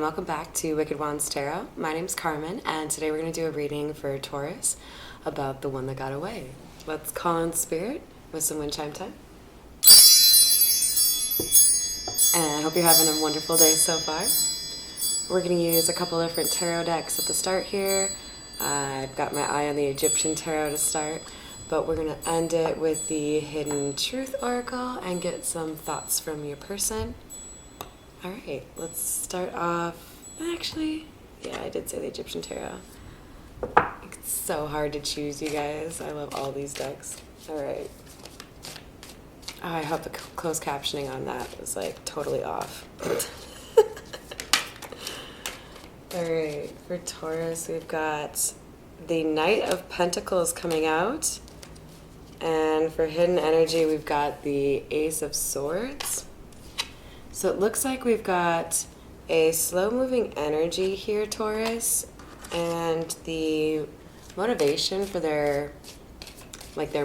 welcome back to Wicked Wands Tarot. My name's Carmen, and today we're going to do a reading for Taurus about the one that got away. Let's call in spirit with some wind chime time. And I hope you're having a wonderful day so far. We're going to use a couple different tarot decks at the start here. I've got my eye on the Egyptian tarot to start, but we're going to end it with the Hidden Truth Oracle and get some thoughts from your person. All right, let's start off. Actually, yeah, I did say the Egyptian tarot. It's so hard to choose, you guys. I love all these decks. All right. Oh, I hope the closed captioning on that was like totally off. All right, for Taurus, we've got the Knight of Pentacles coming out. And for Hidden Energy, we've got the Ace of Swords. So it looks like we've got a slow-moving energy here, Taurus, and the motivation for their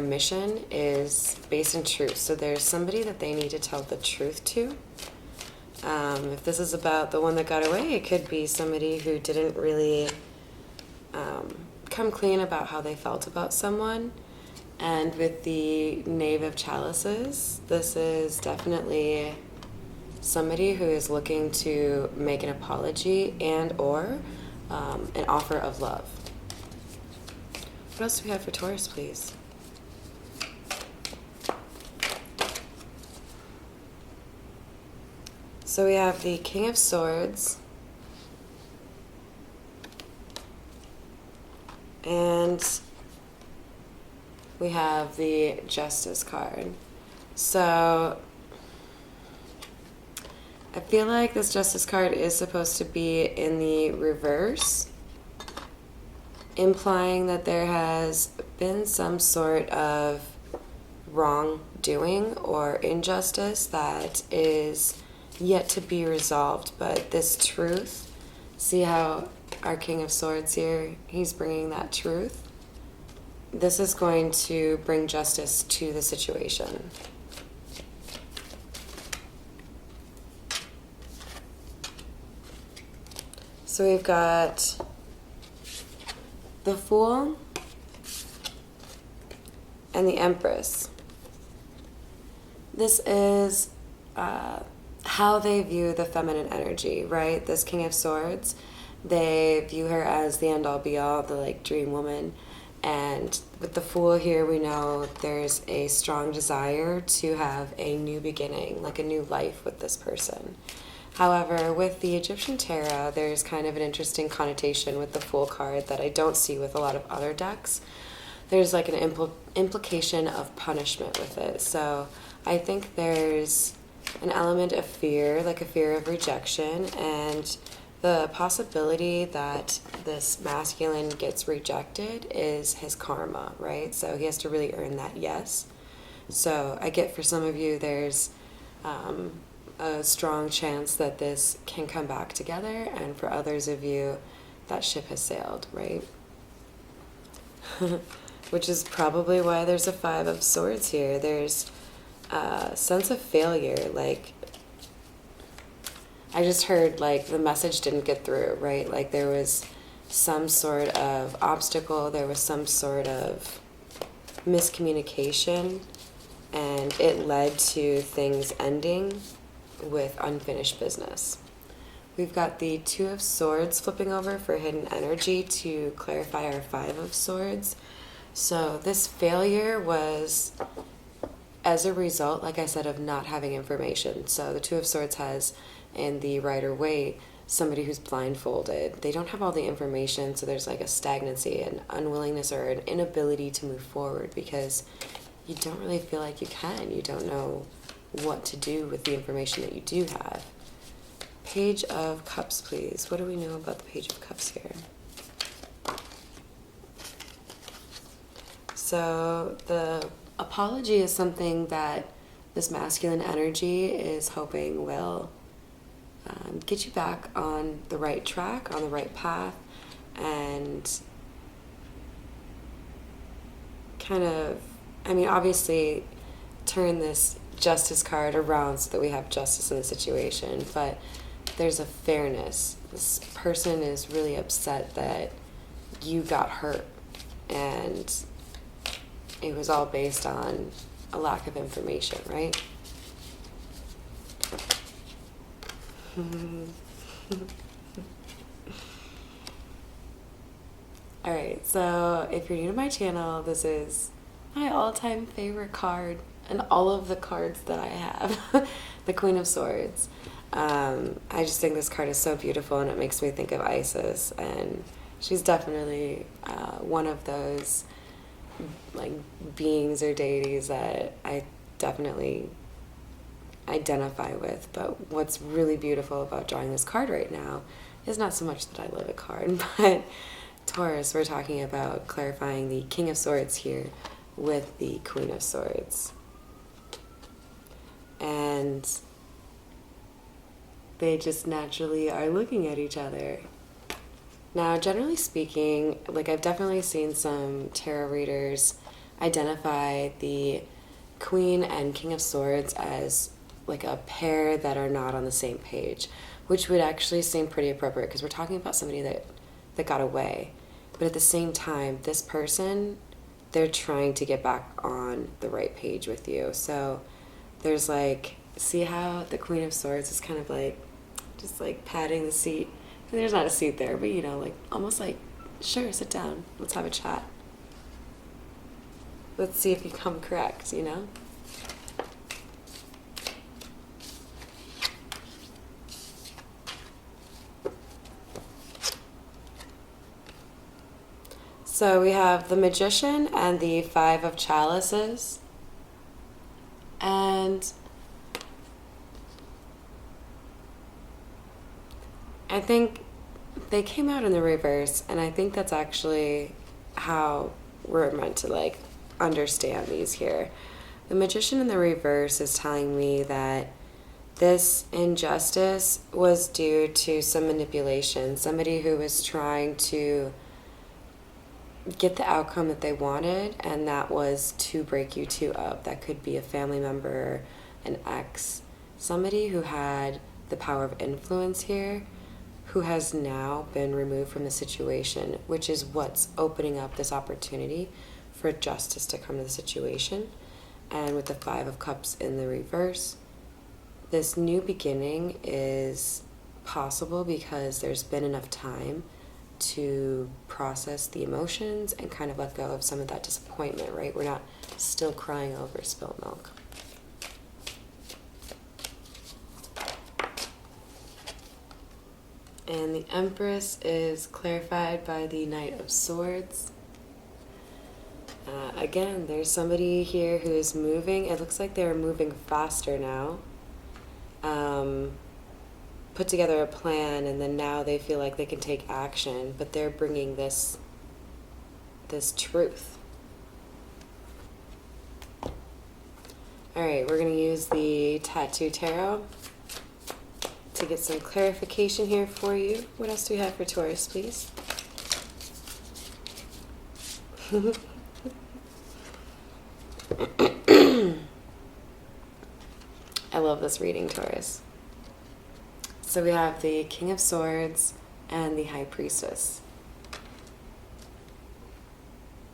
mission is based in truth. So there's somebody that they need to tell the truth to. If this is about the one that got away, it could be somebody who didn't really come clean about how they felt about someone. And with the Knave of Chalices, this is definitely somebody who is looking to make an apology and or an offer of love. What else do we have for Taurus, please? So we have the King of Swords and we have the Justice card. So I feel like this Justice card is supposed to be in the reverse, implying that there has been some sort of wrongdoing or injustice that is yet to be resolved. But this truth, see how our King of Swords here, he's bringing that truth. This is going to bring justice to the situation. So we've got the Fool and the Empress. This is how they view the feminine energy, right? This King of Swords, they view her as the end-all be-all, the dream woman. And with the Fool here, we know there's a strong desire to have a new beginning, like a new life with this person. However, with the Egyptian tarot, there's kind of an interesting connotation with the Fool card that I don't see with a lot of other decks. There's like an implication of punishment with it. So I think there's an element of fear, like a fear of rejection, and the possibility that this masculine gets rejected is his karma, right? So he has to really earn that yes. So I get for some of you there's a strong chance that this can come back together, and for others of you, that ship has sailed, right? Which is probably why there's a Five of Swords here. There's a sense of failure, I just heard the message didn't get through, right? There was some sort of obstacle, there was some sort of miscommunication, and it led to things ending with unfinished business. We've got the Two of Swords flipping over for Hidden Energy to clarify our Five of Swords. So this failure was as a result, like I said, of not having information. So the Two of Swords has in the Rider-Waite somebody who's blindfolded. They don't have all the information, so there's a stagnancy, an unwillingness, or an inability to move forward because you don't really feel like you can. You don't know what to do with the information that you do have. Page of Cups, please. What do we know about the Page of Cups here? So the apology is something that this masculine energy is hoping will get you back on the right track, on the right path, and kind of, obviously turn this Justice card around so that we have justice in the situation, but there's a fairness. This person is really upset that you got hurt, and it was all based on a lack of information, right? Alright, so if you're new to my channel, this is my all-time favorite card, and all of the cards that I have. The Queen of Swords. I just think this card is so beautiful, and it makes me think of Isis, and she's definitely one of those like beings or deities that I definitely identify with. But what's really beautiful about drawing this card right now is not so much that I love a card, but Taurus, we're talking about clarifying the King of Swords here with the Queen of Swords. And they just naturally are looking at each other. Now, generally speaking, like I've definitely seen some tarot readers identify the Queen and King of Swords as like a pair that are not on the same page, which would actually seem pretty appropriate because we're talking about somebody that got away. But at the same time, this person, they're trying to get back on the right page with you. So there's like, see how the Queen of Swords is kind of like, just like patting the seat. And there's not a seat there, but you know, like almost like, sure, sit down, let's have a chat. Let's see if you come correct, you know? So we have the Magician and the Five of Chalices. And I think they came out in the reverse, and I think that's actually how we're meant to like understand these here. The Magician in the reverse is telling me that this injustice was due to some manipulation, somebody who was trying to get the outcome that they wanted, and that was to break you two up. That could be a family member, an ex, somebody who had the power of influence here, who has now been removed from the situation, which is what's opening up this opportunity for justice to come to the situation. And with the Five of Cups in the reverse, this new beginning is possible because there's been enough time to process the emotions and kind of let go of some of that disappointment, right? We're not still crying over spilled milk. And the Empress is clarified by the Knight of Swords. Again, there's somebody here who is moving. It looks like they're moving faster now. Put together a plan, and then now they feel like they can take action, but they're bringing this truth. All right, we're going to use the Tattoo Tarot to get some clarification here for you. What else do we have for Taurus, please? I love this reading, Taurus. So we have the King of Swords and the High Priestess.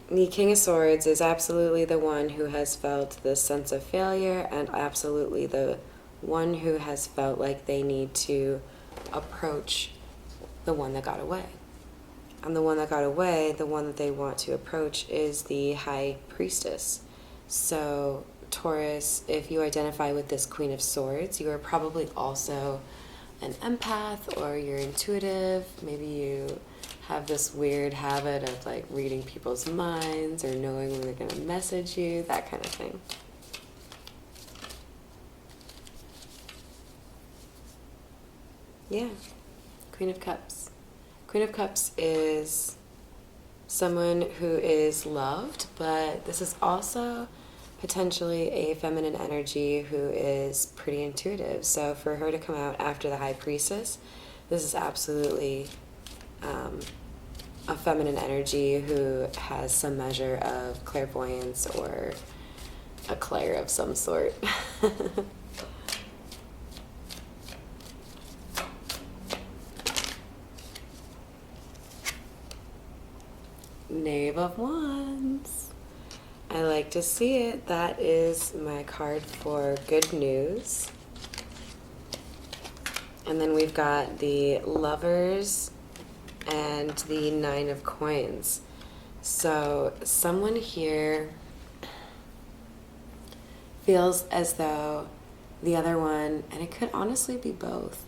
The King of Swords is absolutely the one who has felt this sense of failure, and absolutely the one who has felt like they need to approach the one that got away. And the one that got away, the one that they want to approach, is the High Priestess. So Taurus, if you identify with this Queen of Swords, you are probably also an empath, or you're intuitive. Maybe you have this weird habit of like reading people's minds or knowing when they're going to message you, that kind of thing. Yeah, Queen of Cups. Queen of Cups is someone who is loved, but this is also potentially a feminine energy who is pretty intuitive. So for her to come out after the High Priestess, this is absolutely a feminine energy who has some measure of clairvoyance or a clair of some sort. Knave of Wands. I like to see it. That is my card for good news. And then we've got the Lovers and the Nine of Coins. So someone here feels as though the other one, and it could honestly be both,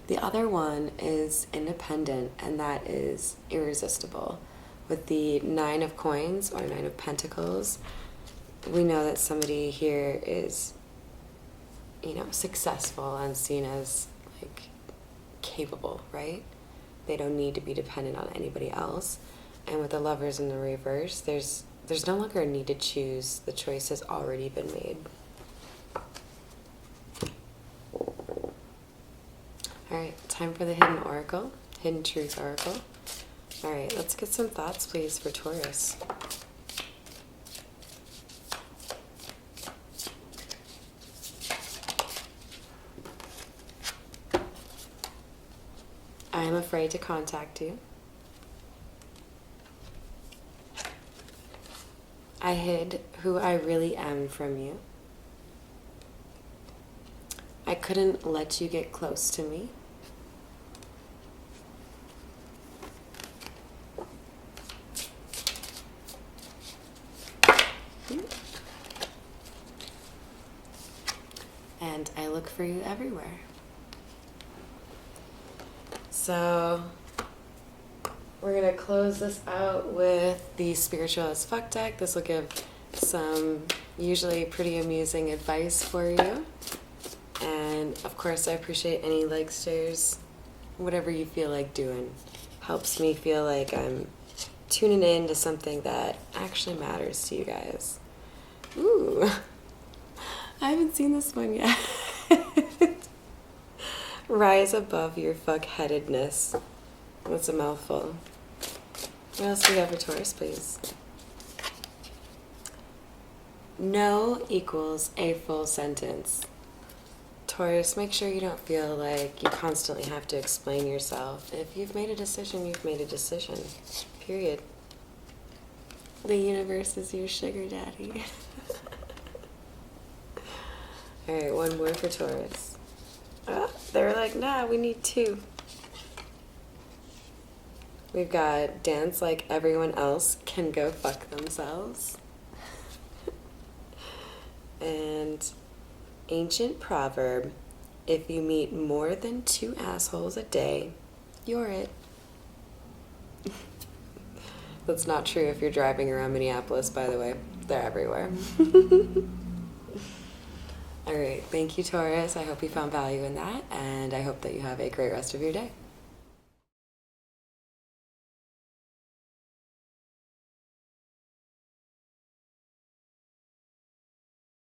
the other one is independent, and that is irresistible. With the Nine of Coins or Nine of Pentacles, we know that somebody here is, successful and seen as like capable, right? They don't need to be dependent on anybody else. And with the Lovers in the reverse, there's no longer a need to choose. The choice has already been made. All right, time for the Hidden Oracle, Hidden Truth Oracle. All right, let's get some thoughts, please, for Taurus. I am afraid to contact you. I hid who I really am from you. I couldn't let you get close to me. And I look for you everywhere. So we're going to close this out with the Spiritual as Fuck deck. This will give some usually pretty amusing advice for you. And of course, I appreciate any likes, shares, whatever you feel like doing. Helps me feel like I'm tuning in to something that actually matters to you guys. Ooh, I haven't seen this one yet. Rise above your fuck-headedness. That's a mouthful. What else do we have for Taurus, please? No equals a full sentence. Taurus, make sure you don't feel like you constantly have to explain yourself. If you've made a decision, you've made a decision. Period. The universe is your sugar daddy. Alright, one more for Taurus. They're like, nah, we need two. We've got dance like everyone else can go fuck themselves. And ancient proverb, if you meet more than 2 assholes a day, you're it. That's not true if you're driving around Minneapolis, by the way. They're everywhere. All right, thank you, Taurus. I hope you found value in that, and I hope that you have a great rest of your day.